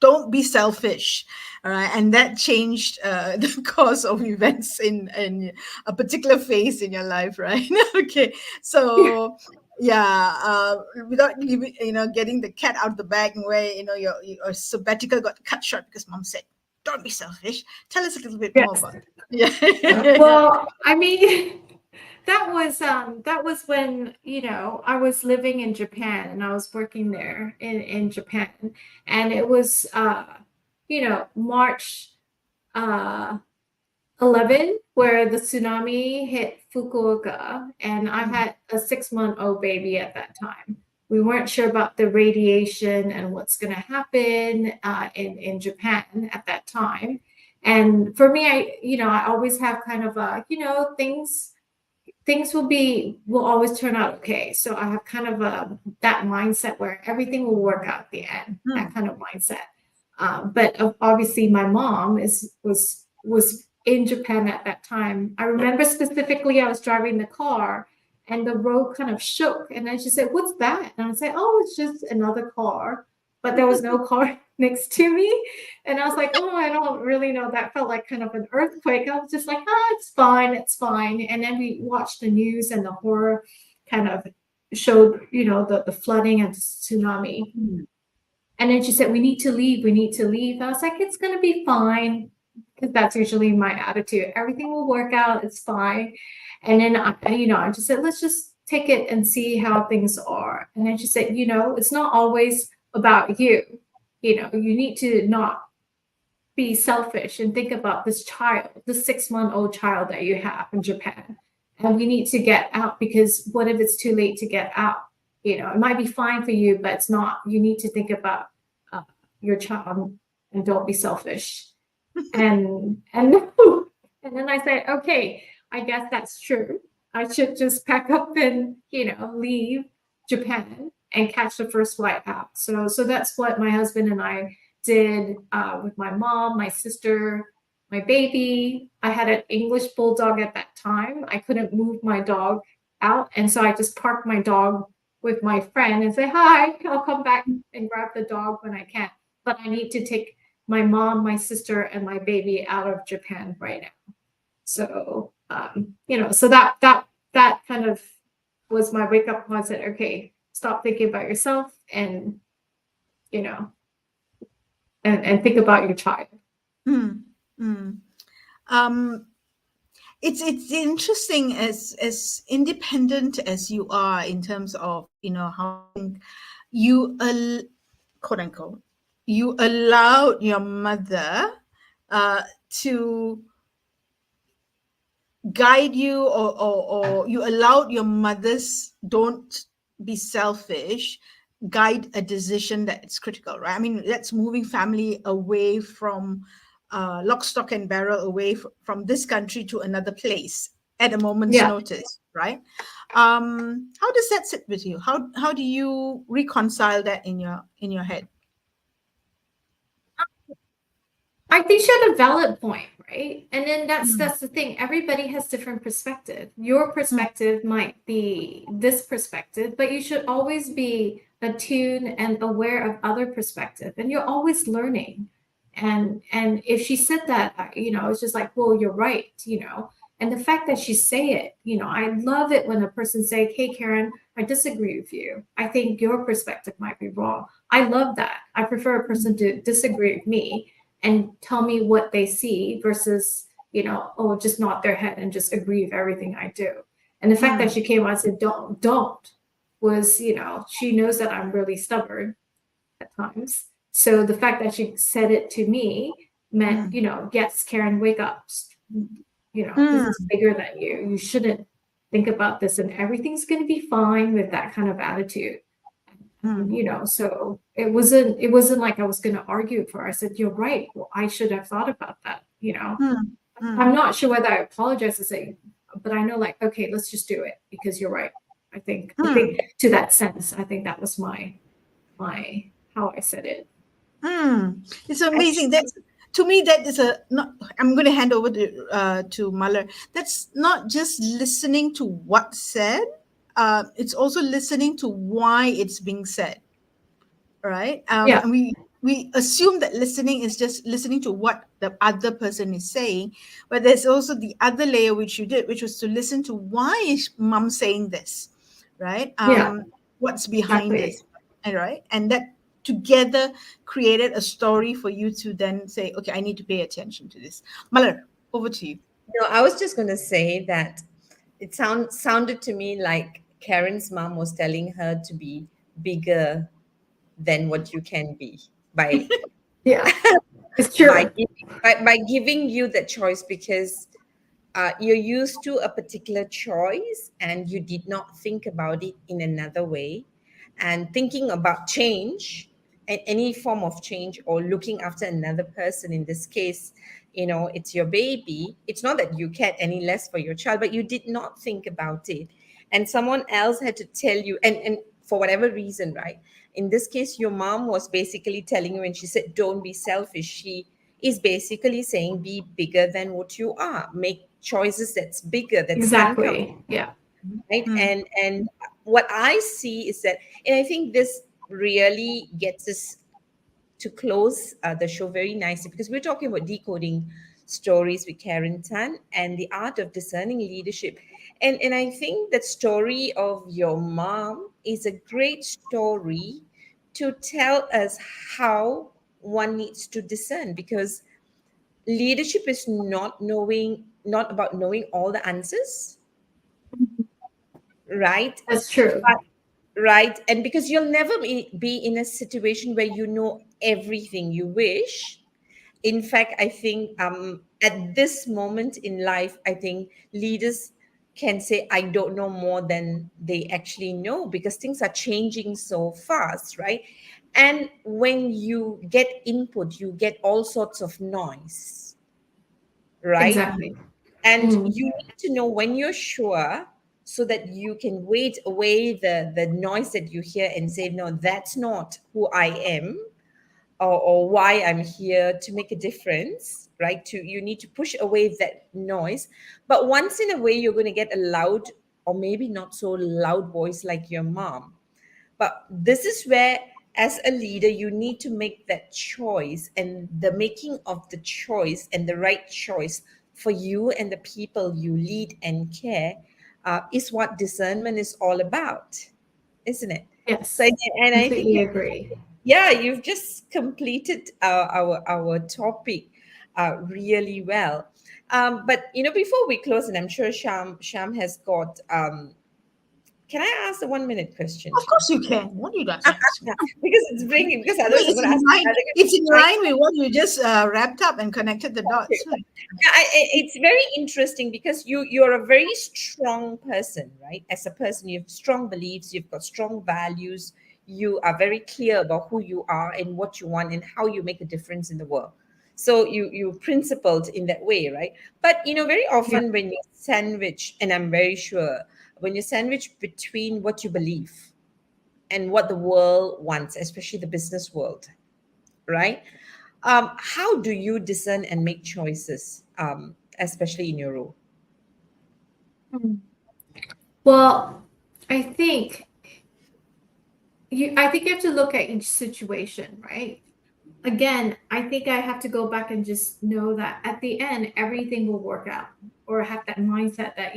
don't be selfish, all right? And that changed the course of events in a particular phase in your life, right? Okay, so without getting the cat out of the bag, and where your sabbatical got cut short because mom said, "Don't be selfish." Tell us a little bit more about it. Yeah. Well, I mean, that was when I was living in Japan and I was working there in Japan, and it was March 11 where the tsunami hit Fukuoka, and I had a 6-month-old baby at that time. We weren't sure about the radiation and what's going to happen in Japan at that time. And for me, I always have kind of things will always turn out okay. So I have kind of that mindset where everything will work out at the end, that kind of mindset. But obviously my mom was in Japan at that time. I remember specifically I was driving the car and the road kind of shook, and then she said, "What's that?" And I said, "Oh, it's just another car." But there was no car next to me. And I was like, "Oh, I don't really know." That felt like kind of an earthquake. I was just like, it's fine, it's fine. And then we watched the news and the horror kind of showed, the flooding and the tsunami. And then she said, "We need to leave, we need to leave." I was like, "It's going to be fine." Because that's usually my attitude. Everything will work out, it's fine. And then, I just said, "Let's just take it and see how things are." And then she said, "It's not always about you. You need to not be selfish and think about this child, the 6-month-old child that you have in Japan. And we need to get out, because what if it's too late to get out? It might be fine for you, but it's not. You need to think about your child and don't be selfish." And then I said, "Okay, I guess that's true. I should just pack up and leave Japan and catch the first flight out." So that's what my husband and I did with my mom, my sister, my baby. I had an English bulldog at that time. I couldn't move my dog out, and so I just parked my dog with my friend and say, "Hi, I'll come back and grab the dog when I can, but I need to take my mom, my sister, and my baby out of Japan right now." So so that kind of was my wake up call. I said, "Okay, stop thinking about yourself and and think about your child." It's interesting, as independent as you are in terms of how you quote unquote you allowed your mother to guide you, or you allowed your mother's "don't be selfish" guide a decision that's critical, right? I mean, that's moving family away from lock, stock, and barrel, away from this country to another place at a moment's notice, right? How does that sit with you? How do you reconcile that in your head? I think you had a valid point, right? And then that's the thing. Everybody has different perspective. Your perspective might be this perspective, but you should always be attuned and aware of other perspective. And you're always learning. And if she said that, it's just like, well, you're right. And the fact that she say it, I love it when a person say, hey, Karen, I disagree with you. I think your perspective might be wrong. I love that. I prefer a person to disagree with me and tell me what they see versus, just nod their head and just agree with everything I do. And the fact that she came out and said, don't, was, she knows that I'm really stubborn at times. So the fact that she said it to me meant, yes, Karen, wake up. This is bigger than you. You shouldn't think about this, and everything's going to be fine with that kind of attitude. So it wasn't like I was going to argue for her. I said, you're right. Well, I should have thought about that. I'm not sure whether I apologize to say, but I know, like, okay, let's just do it because you're right. I think to that sense, I think that was my how I said it. It's amazing. That's, to me, that is not. I'm going to hand over to Muller. That's not just listening to what's said. It's also listening to why it's being said, right? Yeah. And we assume that listening is just listening to what the other person is saying, but there's also the other layer which you did, which was to listen to why is mom saying this, right? What's behind this, right? And that together created a story for you to then say, okay, I need to pay attention to this. Malar, over to you. No, I was just going to say that it sounded to me like Karen's mom was telling her to be bigger than what you can be by Yeah, it's true. by giving you the choice, because you're used to a particular choice and you did not think about it in another way. And thinking about change and any form of change, or looking after another person, in this case, it's your baby. It's not that you cared any less for your child, but you did not think about it. And someone else had to tell you, and for whatever reason, right? In this case, your mom was basically telling you, when she said, don't be selfish, she is basically saying, be bigger than what you are. Make choices that's bigger, that's exactly. Yeah. right. And what I see is that, and I think this really gets us to close the show very nicely, because we're talking about decoding stories with Karen Tan and the art of discerning leadership. And I think that story of your mom is a great story to tell us how one needs to discern, because leadership is not about knowing all the answers, right? That's true. Right. And because you'll never be in a situation where you know everything you wish. In fact, I think at this moment in life, I think leaders can say, I don't know more than they actually know, because things are changing so fast, right? And when you get input, you get all sorts of noise, right? Exactly. And you need to know when you're sure, so that you can wait away the noise that you hear and say, no, that's not who I am, or why I'm here to make a difference, right? You need to push away that noise. But once in a way, you're going to get a loud, or maybe not so loud voice like your mom. But this is where, as a leader, you need to make that choice, and the making of the choice and the right choice for you and the people you lead and care is what discernment is all about, isn't it? Yes. So, and I think, completely agree. yeah, you've just completed our topic really well. But before we close, and I'm sure Sham has got. Can I ask a 1 minute question, Of Sham? course you can. What do you got to ask? Because it's bringing. Because No, otherwise, I'm going to ask another it's in question. line with what you just wrapped up and connected the dots. Okay. Yeah, it's very interesting, because you're a very strong person, right? As a person, you have strong beliefs, you've got strong values, you are very clear about who you are and what you want and how you make a difference in the world. So you're principled in that way, right? But very Yeah. often when you sandwich, and I'm very sure when you sandwich between what you believe and what the world wants, especially the business world, right? How do you discern and make choices, especially in your role? Well, I think I think you have to look at each situation, right? again, I think I have to go back and just know that at the end, everything will work out, or have that mindset that,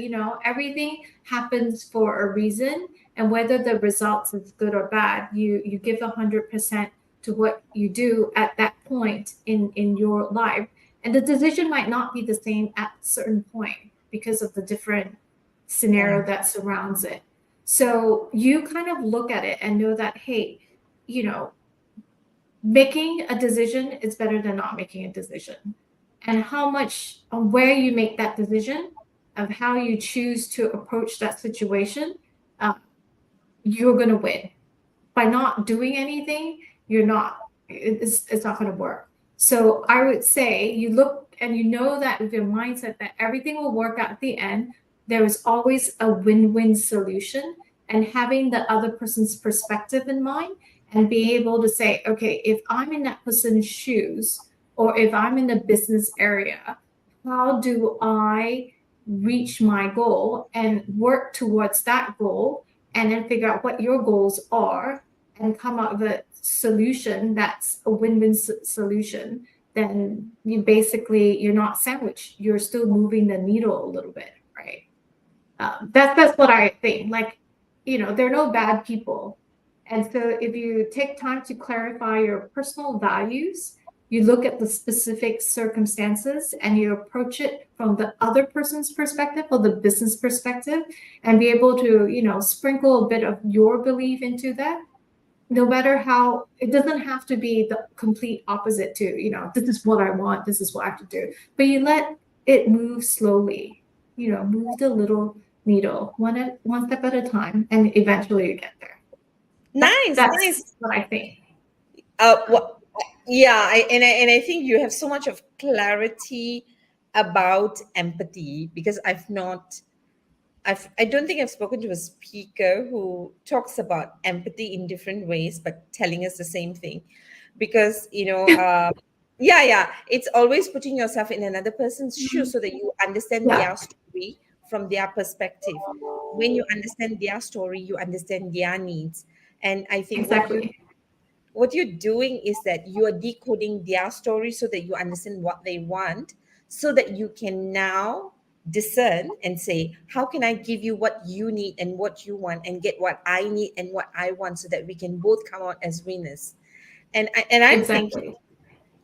everything happens for a reason. And whether the results is good or bad, you give 100% to what you do at that point in your life. And the decision might not be the same at a certain point because of the different Yeah. scenario that surrounds it. So you kind of look at it and know that, hey, you know, making a decision is better than not making a decision. And how much on where you make that decision, of how you choose to approach that situation, uh, you're going to win. By not doing anything, you're not, it's not going to work. So I would say you look and you know that with your mindset that everything will work out at the end. There is always a win-win solution, and having the other person's perspective in mind, and be able to say, okay, if I'm in that person's shoes, or if I'm in the business area, how do I reach my goal and work towards that goal, and then figure out what your goals are, and come up with a solution that's a win-win solution. Then you're not sandwiched, you're still moving the needle a little bit, right? That's what I think. Like, there are no bad people. And so if you take time to clarify your personal values, you look at the specific circumstances and you approach it from the other person's perspective or the business perspective, and be able to, sprinkle a bit of your belief into that. No matter how, it doesn't have to be the complete opposite to, this is what I want, this is what I have to do. But you let it move slowly, move the little needle one step at a time, and eventually you get there. Nice, nice. That's what I think. What, yeah, and I think you have so much of clarity about empathy, because I don't think I've spoken to a speaker who talks about empathy in different ways, but telling us the same thing. Because, yeah, it's always putting yourself in another person's shoes so that you understand Yeah, their story from their perspective. When you understand their story, you understand their needs. And I think exactly. what you're doing is that you are decoding their story so that you understand what they want, so that you can now discern and say, how can I give you what you need and what you want, and get what I need and what I want, so that we can both come out as winners. And I'm thinking, Exactly.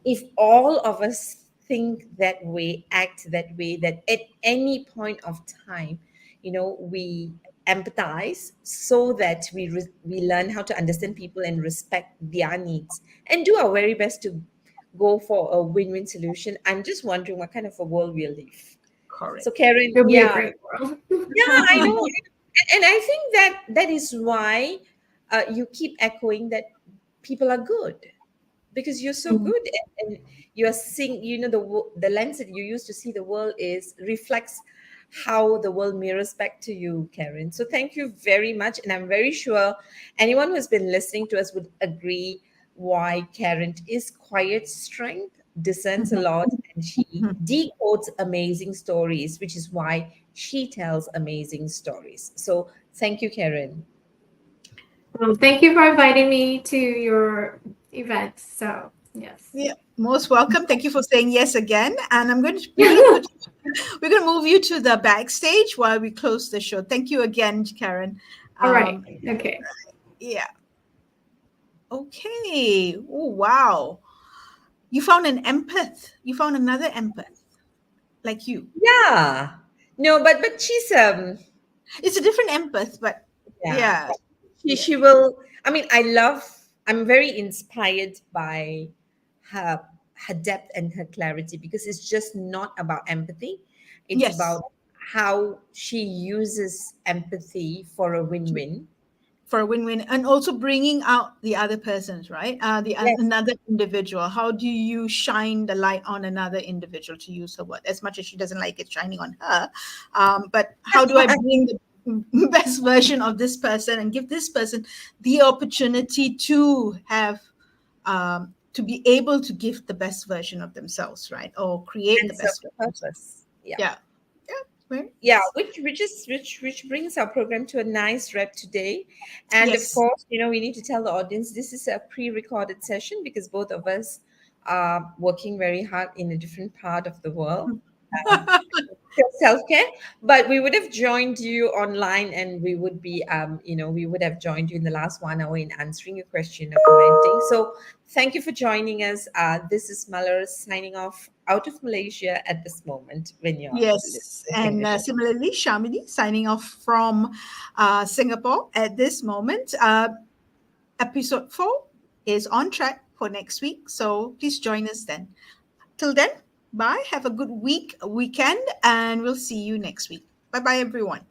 if all of us think that way, act that way, that at any point of time, we empathize, so that we learn how to understand people and respect their needs, and do our very best to go for a win-win solution. I'm just wondering what kind of a world we'll live. Correct. So Karen, It'll be a yeah, great world. yeah, I know. And I think that is why you keep echoing that people are good, because you're so Mhm. good, and you're seeing, the lens that you use to see the world is reflects how the world mirrors back to you, Karen. So thank you very much, and I'm very sure anyone who's been listening to us would agree why Karen is quiet strength, discerns a lot, and she decodes amazing stories, which is why she tells amazing stories. So thank you, Karen. Well, thank you for inviting me to your event. So, yes. Yeah, most welcome. Thank you for saying yes again. And we're gonna move you to the backstage while we close the show. Thank you again, Karen. All right. Um, Okay. yeah. Okay. Oh wow. You found an empath. You found another empath like you. Yeah. No, but she's It's a different empath, but yeah, yeah, she yeah. she will. I mean, I'm very inspired by her her depth and her clarity, because it's just not about empathy. It's Yes, about how she uses empathy for a win-win. for a win-win, and also bringing out the other persons, right? Yes. Another individual. How do you shine the light on another individual, to use her word, as much as she doesn't like it shining on her? But how do I bring the best version of this person and give this person the opportunity to have to be able to give the best version of themselves, right? Or create And the serve best the version. purpose. Yeah. Yeah, yeah, right. Yeah, which brings our program to a nice wrap today. And of Yes. course, we need to tell the audience this is a pre-recorded session, because both of us working very hard in a different part of the world. Um, Self-care, but we would have joined you online, and we would be we would have joined you in the last 1 hour in answering your question or commenting. So thank you for joining us. This is Malar signing off out of Malaysia at this moment when you're Yes, listening and to this. similarly, Shamini signing off from Singapore at this moment. Episode 4 is on track for next week, so please join us then. Till then, bye. Have a good weekend, and we'll see you next week. Bye bye, everyone.